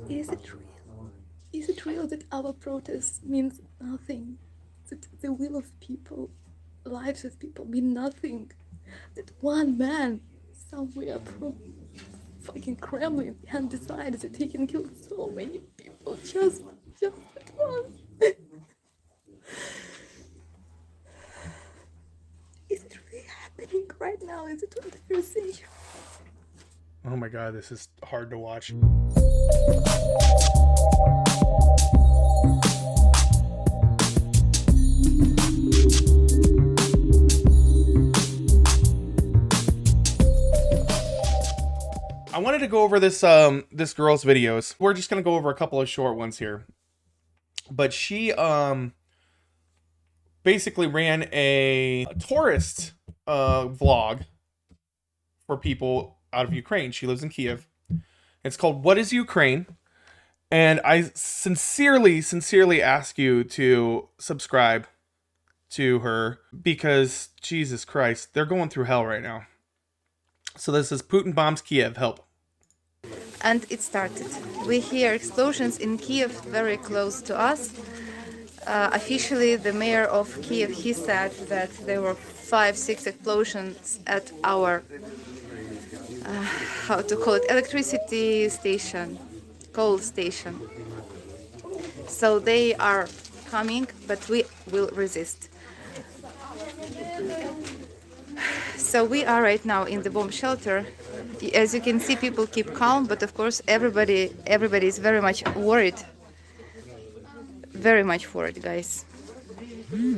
Is it real? Is it real that our protest means nothing? That the will of people, lives of people mean nothing? That one man somewhere from fucking Kremlin can decide that he can kill so many people just at once? Is it really happening right now in the 21st century? Oh my god, this is hard to watch. I wanted to go over this girl's videos. We're just gonna go over a couple of short ones here. But she basically ran a tourist vlog for people out of Ukraine. She lives in Kyiv. It's called What is Ukraine? And I sincerely ask you to subscribe to her because Jesus Christ, they're going through hell right now. So this is Putin bombs Kyiv. Help. And it started. We hear explosions in Kyiv very close to us. Officially, the mayor of Kyiv, he said that there were 5-6 explosions at our, how to call it, electricity station, coal station. So they are coming, but we will resist. So we are right now in the bomb shelter. As you can see, people keep calm, but of course everybody is very much worried. Very much worried, guys. So we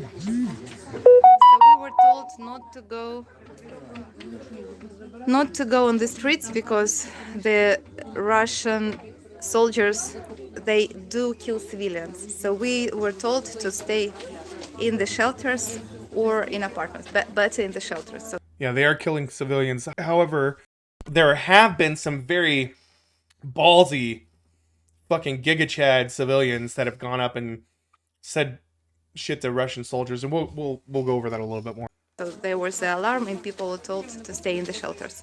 were told not to go on the streets because the Russian soldiers, they do kill civilians. So we were told to stay in the shelters or in apartments, but better in the shelters. So Yeah, they are killing civilians. However, there have been some very ballsy fucking Giga Chad civilians that have gone up and said shit to Russian soldiers, and we'll go over that a little bit more. So there was the alarm and people were told to stay in the shelters.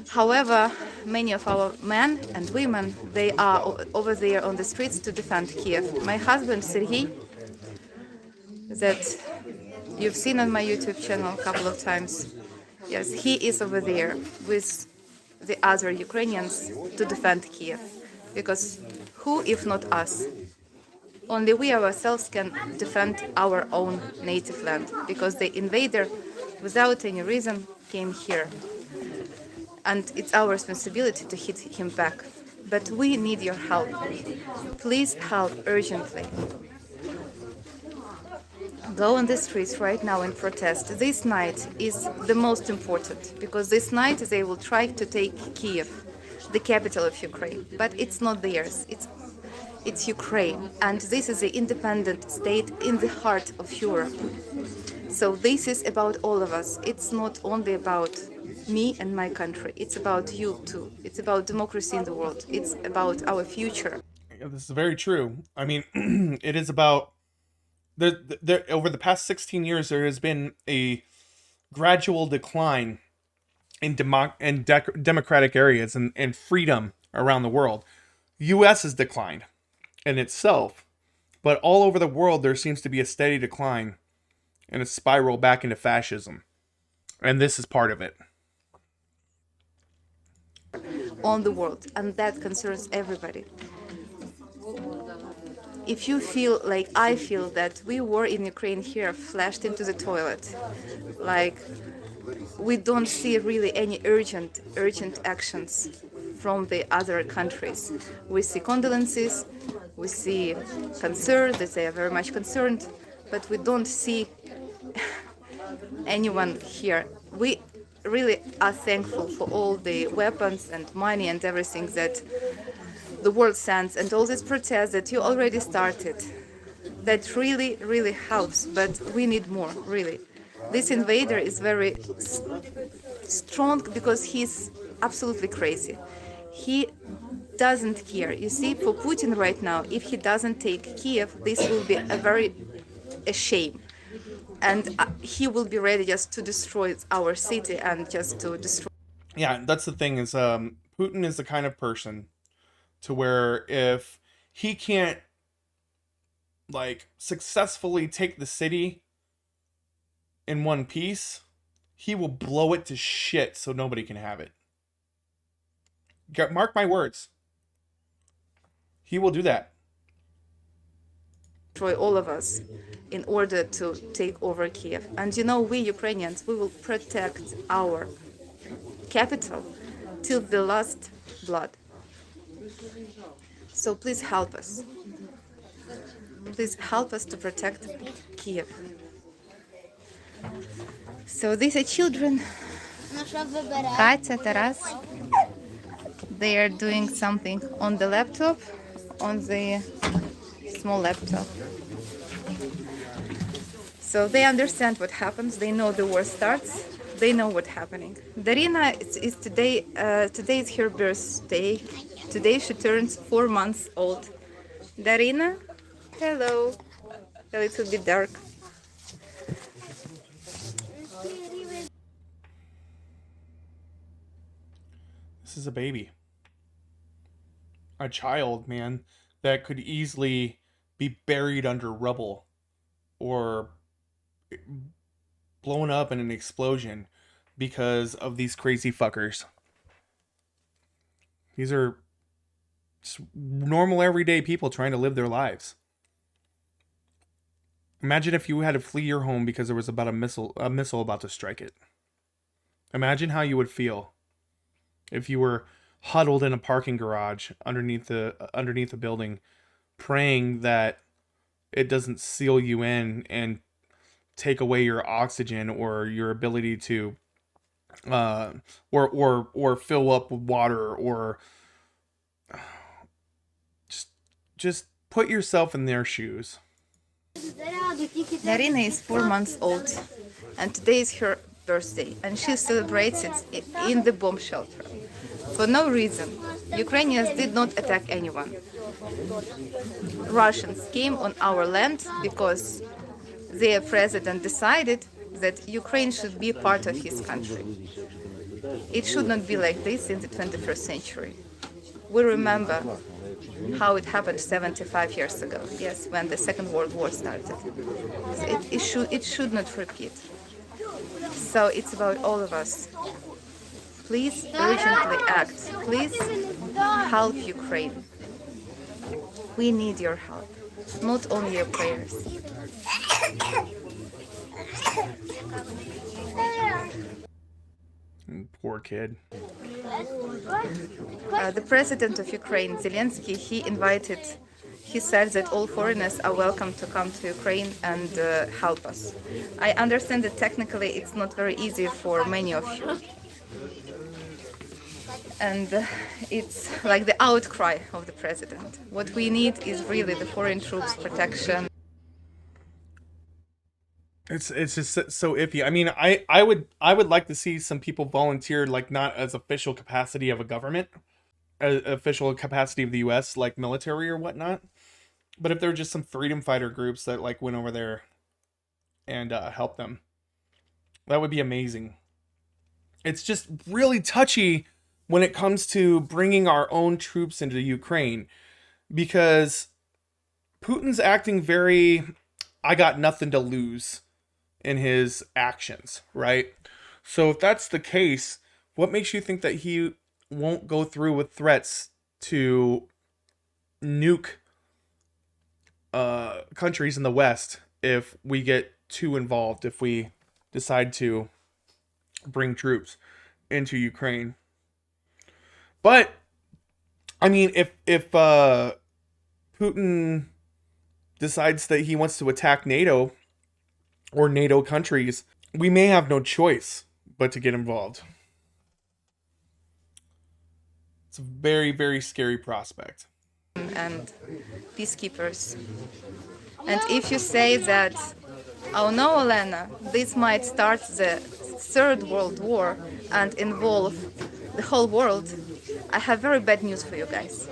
However, many of our men and women, they are over there on the streets to defend Kiev. My husband, Sergei, that you've seen on my YouTube channel a couple of times, yes, he is over there with the other Ukrainians to defend Kiev. Because who, if not us? Only we ourselves can defend our own native land, because the invader, without any reason, came here. And it's our responsibility to hit him back. But we need your help. Please help urgently. Go on the streets right now and protest. This night is the most important, because this night they will try to take Kyiv, the capital of Ukraine. But it's not theirs. It's Ukraine, and this is an independent state in the heart of Europe. So this is about all of us. It's not only about me and my country. It's about you too. It's about democracy in the world. It's about our future. Yeah, this is very true. I mean, it is about over the past 16 years, there has been a gradual decline in democratic areas and freedom around the world. U.S. has declined in itself, but all over the world there seems to be a steady decline and a spiral back into fascism, and this is part of it. On the world, and that concerns everybody. If you feel like I feel that we were in Ukraine here, flashed into the toilet, like we don't see really any urgent actions from the other countries. We see condolences, we see concern, that they are very much concerned, but we don't see anyone here. We really are thankful for all the weapons and money and everything that the world sends, and all these protests that you already started. That really helps, but we need more, really. This invader is very strong because he's absolutely crazy. He doesn't care. You see, for Putin right now, if he doesn't take Kiev, this will be a shame. And he will be ready just to destroy our city and just to destroy. Yeah, that's the thing is Putin is the kind of person to where if he can't like successfully take the city in one piece, he will blow it to shit so nobody can have it. Mark my words. He will do that. Destroy all of us in order to take over Kyiv. And you know, we Ukrainians, we will protect our capital till the last blood. So please help us. Please help us to protect Kyiv. So these are children. Katya, Taras. They are doing something on the laptop, on the small laptop. So they understand what happens. They know the war starts. They know what's happening. Darina is today. Today is her birthday. Today she turns 4 months old. Darina, hello. A little bit dark. This is a baby. A child, man, that could easily be buried under rubble or blown up in an explosion because of these crazy fuckers. These are just normal everyday people trying to live their lives. Imagine if you had to flee your home because there was about a missile about to strike it. Imagine how you would feel if you were huddled in a parking garage underneath a building, praying that it doesn't seal you in and take away your oxygen or your ability to or fill up with water, or just put yourself in their shoes. Darina is 4 months old, and today is her birthday, and she celebrates it in the bomb shelter. For no reason. Ukrainians did not attack anyone. Russians came on our land because their president decided that Ukraine should be part of his country. It should not be like this in the 21st century. We remember how it happened 75 years ago, yes, when the Second World War started. It should not repeat. So it's about all of us. Please urgently act. Please help Ukraine. We need your help, not only your prayers. Poor kid. The president of Ukraine, Zelensky, he said that all foreigners are welcome to come to Ukraine and help us. I understand that technically it's not very easy for many of you. And it's like the outcry of the president. What we need is really the foreign troops protection. It's just so iffy. I mean, I would like to see some people volunteer, like not as official capacity of a government, official capacity of the U.S., like military or whatnot, but if there were just some freedom fighter groups that like went over there and helped them, that would be amazing. It's just really touchy when it comes to bringing our own troops into Ukraine, because Putin's acting very, I got nothing to lose in his actions, right? So if that's the case, what makes you think that he won't go through with threats to nuke countries in the West if we get too involved, if we decide to bring troops into Ukraine? But I mean, if Putin decides that he wants to attack NATO or NATO countries, we may have no choice but to get involved. It's a very, very scary prospect. And peacekeepers. And if you say that, oh no, Elena, this might start the Third World War and involve the whole world, I have very bad news for you guys.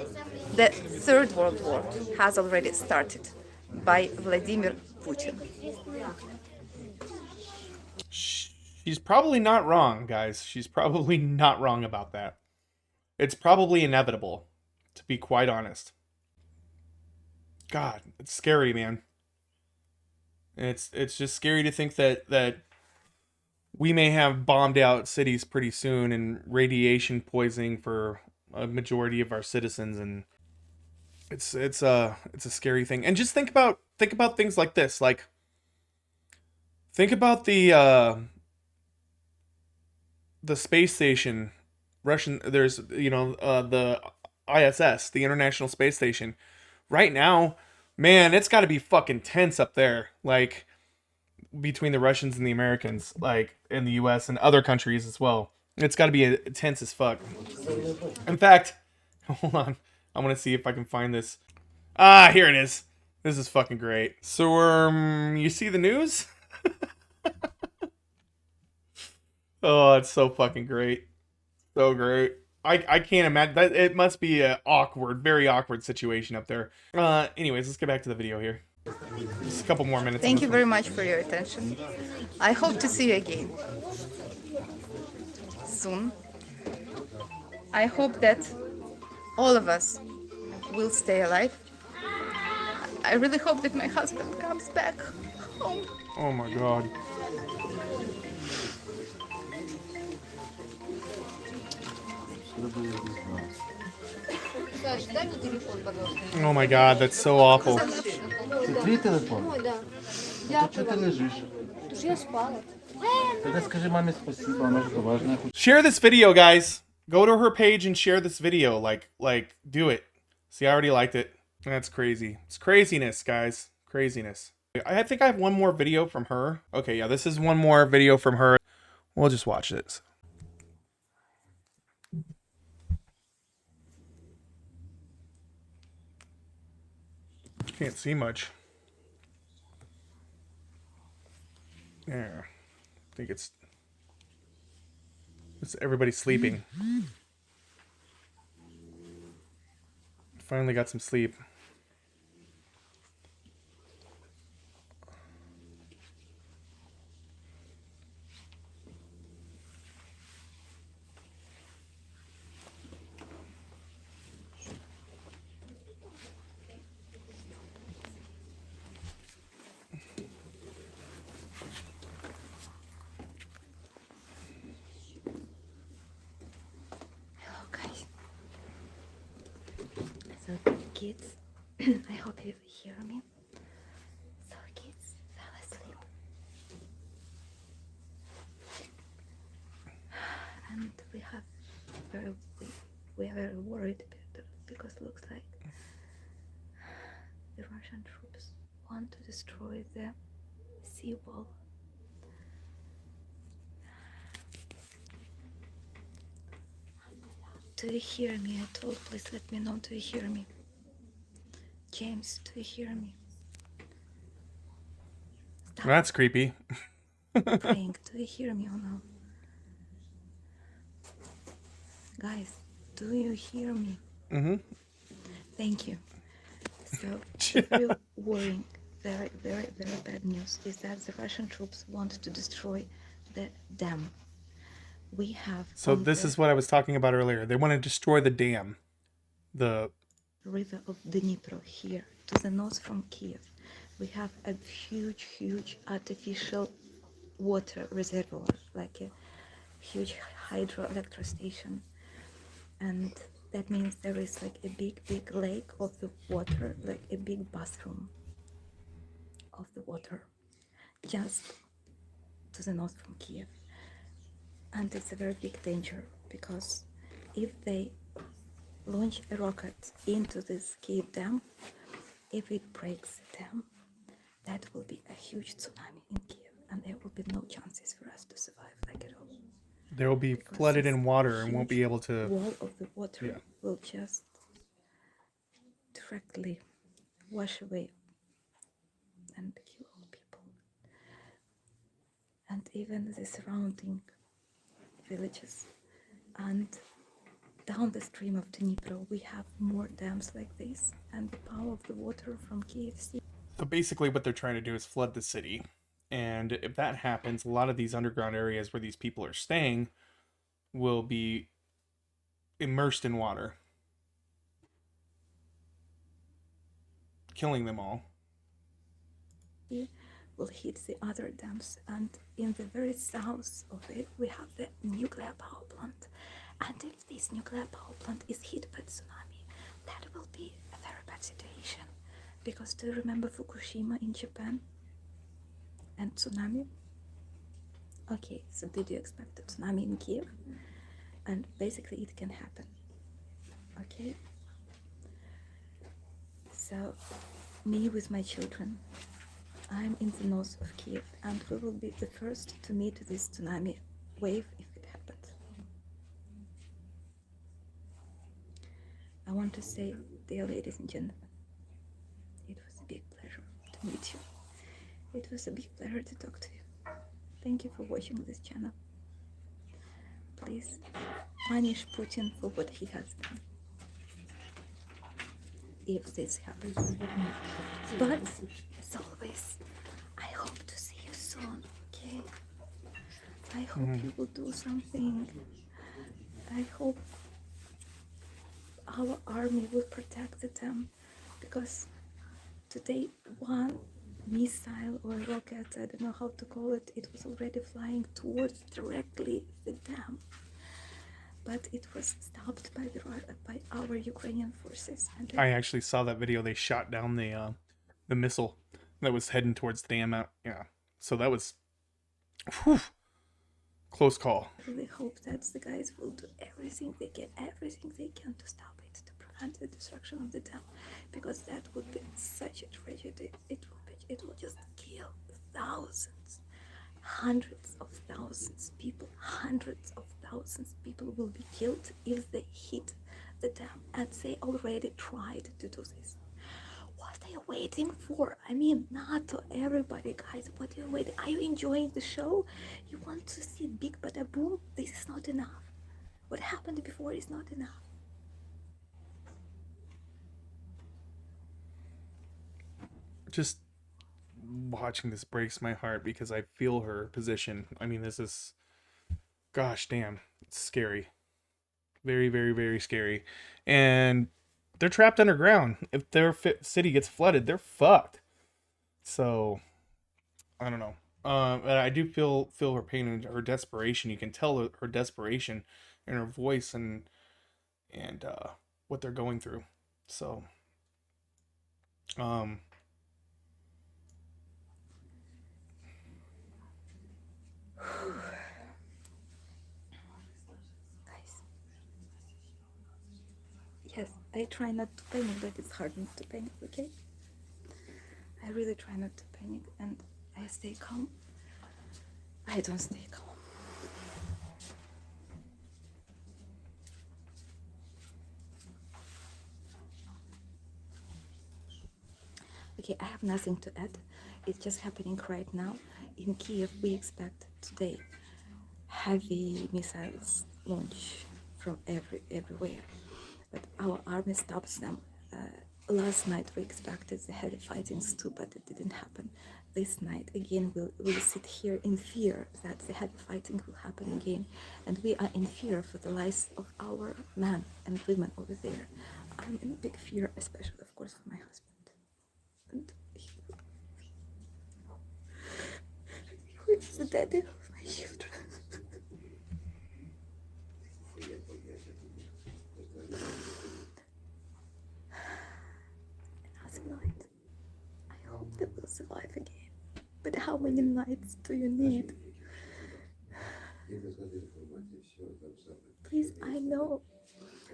The Third World War has already started by Vladimir Putin. She's probably not wrong, guys. She's probably not wrong about that. It's probably inevitable. to be quite honest. God, it's scary, man. It's just scary to think that we may have bombed out cities pretty soon and radiation poisoning for a majority of our citizens, and it's a scary thing. And just think about things like this. Like, think about the space station, Russian. There's the ISS, the International Space Station. Right now, man, it's got to be fucking tense up there. Like, between the Russians and the Americans, like in the U.S. and other countries as well. It's got to be tense as fuck. In fact, hold on, I want to see if I can find this. Ah, here it is. This is fucking great. So, you see the news? Oh, it's so fucking great. So great. I can't imagine that. It must be a awkward, very awkward situation up there. Anyways, let's get back to the video here. Just a couple more minutes. Thank you very much for your attention. I hope to see you again soon. I hope that all of us will stay alive. I really hope that my husband comes back home. Oh my god. Oh my god, that's so awful. Твій телефон? То чого ти лежиш? Я спала. Тоді скажи мамі спасибо, вона ж поважна. Share this video, guys. Go to her page and share this video. Like, do it. See, I already liked it. That's crazy. It's craziness, guys. Craziness. I think I have one more video from her. Okay, yeah, this is one more video from her. We'll just watch this. Can't see much. Yeah. I think it's everybody sleeping. Finally got some sleep. Hello, guys. So, kids, I hope you hear me. So, kids fell asleep. And we are very worried because it looks like the Russian troops want to destroy the seawall. Do you hear me at all? Please let me know. Do you hear me? James, do you hear me? Stop That's creepy. praying. Do you hear me or no? Guys, do you hear me? Mm-hmm. Thank you. So, the real worrying, very, very, very bad news is that the Russian troops want to destroy the dam. We have So this is what I was talking about earlier. They want to destroy the dam. The river of Dnipro here to the north from Kyiv. We have a huge artificial water reservoir, like a huge hydroelectric station, and that means there is like a big lake of the water, like a big bathroom of the water just to the north from Kyiv. And it's a very big danger because if they launch a rocket into this Kyiv dam, if it breaks the dam, that will be a huge tsunami in Kyiv, and there will be no chances for us to survive, like at all. They will be Because flooded this in water and won't be huge able to. wall of the water Yeah. will just directly wash away and kill all people. And even the surrounding villages. And down the stream of Dnipro, we have more dams like this, and the power of the water from Kyiv. So basically, what they're trying to do is flood the city, and if that happens, a lot of these underground areas where these people are staying will be immersed in water. killing them all. Will hit the other dams, and in the very south of it we have the nuclear power plant, and if this nuclear power plant is hit by tsunami, that will be a very bad situation, because do you remember Fukushima in Japan and tsunami? Okay, so did you expect a tsunami in Kyiv? And basically it can happen. Okay, so me with my children, I'm in the north of Kyiv, and we will be the first to meet this tsunami wave if it happens. I want to say, dear ladies and gentlemen, it was a big pleasure to meet you. It was a big pleasure to talk to you. Thank you for watching this channel. Please punish Putin for what he has done, if this happens. But as always, I hope to see you soon, okay? I hope you will do something. I hope our army will protect them, because today one missile or rocket, I don't know how to call it, it was already flying towards directly the dam, but it was stopped by our Ukrainian forces. And I actually saw that video. They shot down the missile that was heading towards the dam out. Yeah, so that was close call. I really hope that the guys will do everything they can to stop it, to prevent the destruction of the dam, because that would be such a tragedy. It will just kill thousands, hundreds of thousands people. Hundreds of thousands people will be killed if they hit the dam, and they already tried to do this. What are you waiting for? I mean, not to everybody, guys. What are you waiting? Are you enjoying the show? You want to see big bada boom? This is not enough. What happened before is not enough. Just watching this breaks my heart, because I feel her position. I mean, this is, gosh damn, it's scary. Very, very, very scary. And they're trapped underground. If their city gets flooded, they're fucked. So, I don't know. But I do feel her pain and her desperation. You can tell her desperation in her voice and what they're going through. So, Guys, yes, I try not to panic, but it's hard not to panic, okay? I really try not to panic, and I stay calm. I don't stay calm. Okay, I have nothing to add. It's just happening right now. In Kyiv, we expect today heavy missiles launch from everywhere, but our army stops them. Last night we expected the heavy fightings too, but it didn't happen. This night again we'll sit here in fear that the heavy fighting will happen again, and we are in fear for the lives of our men and women over there. I'm in big fear, especially of course for my husband. And who is the daddy of my children? Another night. I hope they will survive again. But how many nights do you need? Please, I know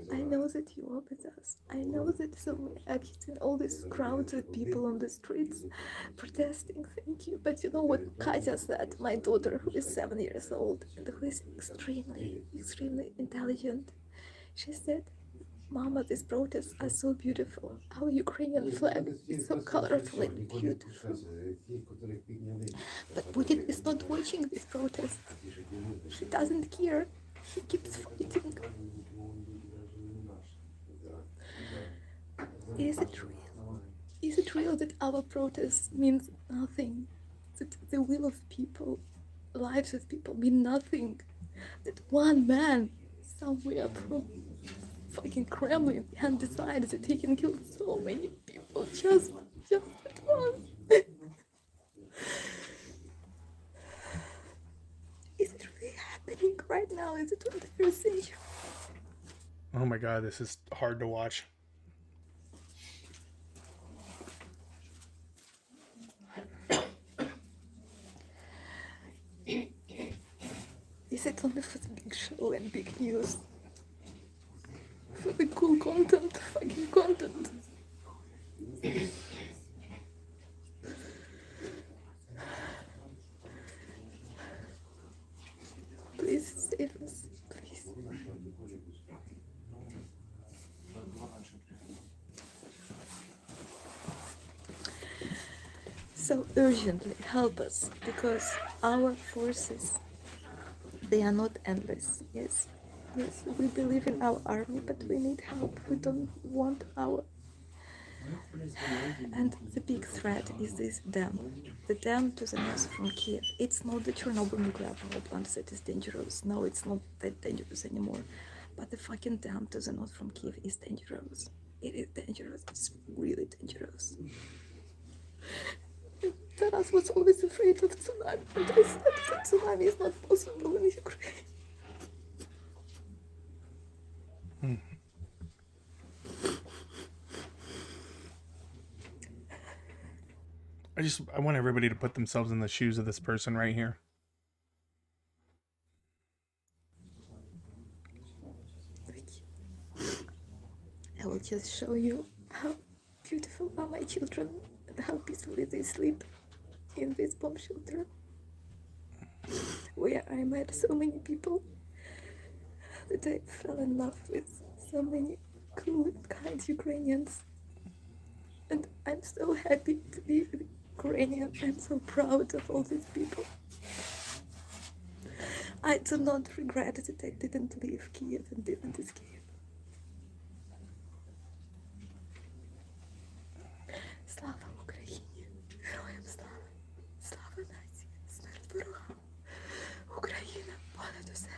that you are with us. I know that so many actors and all these crowds of people on the streets protesting, thank you. But you know what Katya said, my daughter who is 7 years old and who is extremely, extremely intelligent. She said, Mama, these protests are so beautiful. Our Ukrainian flag is so colorful and beautiful. But Putin is not watching these protests. He doesn't care. He keeps fighting. Is it real? Is it real that our protest means nothing? That the will of people, lives of people mean nothing? That one man somewhere from fucking Kremlin can decide that he can kill so many people just Just that once. Is it really happening right now? Is it 21st century? Oh my god, this is hard to watch. Is it only for the big show and big news? For the cool content, fucking content. Please save us, please. So urgently help us, because our forces, they are not endless. Yes, yes, we believe in our army, but we need help. We don't want our. And the big threat is this dam. The dam to the north from Kiev. It's not the Chernobyl nuclear power plant that is dangerous. No, it's not that dangerous anymore. But the fucking dam to the north from Kiev is dangerous. It is dangerous. It's really dangerous. Taras was always afraid of tsunami, but I said that tsunami is not possible in Ukraine. I want everybody to put themselves in the shoes of this person right here. I will just show you how beautiful are my children and how peacefully they sleep in this bomb shelter, where I met so many people that I fell in love with, so many cool and kind Ukrainians. And I'm so happy to be Ukrainian. I'm so proud of all these people. I do not regret that I didn't leave Kyiv and didn't escape. Слава Україні! Героям слава! Слава нації! Смерть ворогам! Україна понад усе!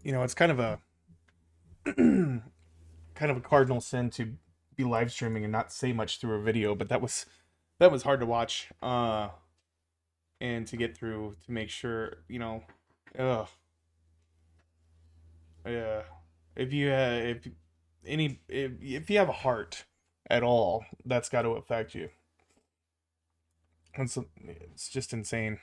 You know, it's kind of a kind of a cardinal sin to be live streaming and not say much through a video, but that was hard to watch and to get through, to make sure, you know, yeah, if you have a heart at all, that's got to affect you. It's just insane.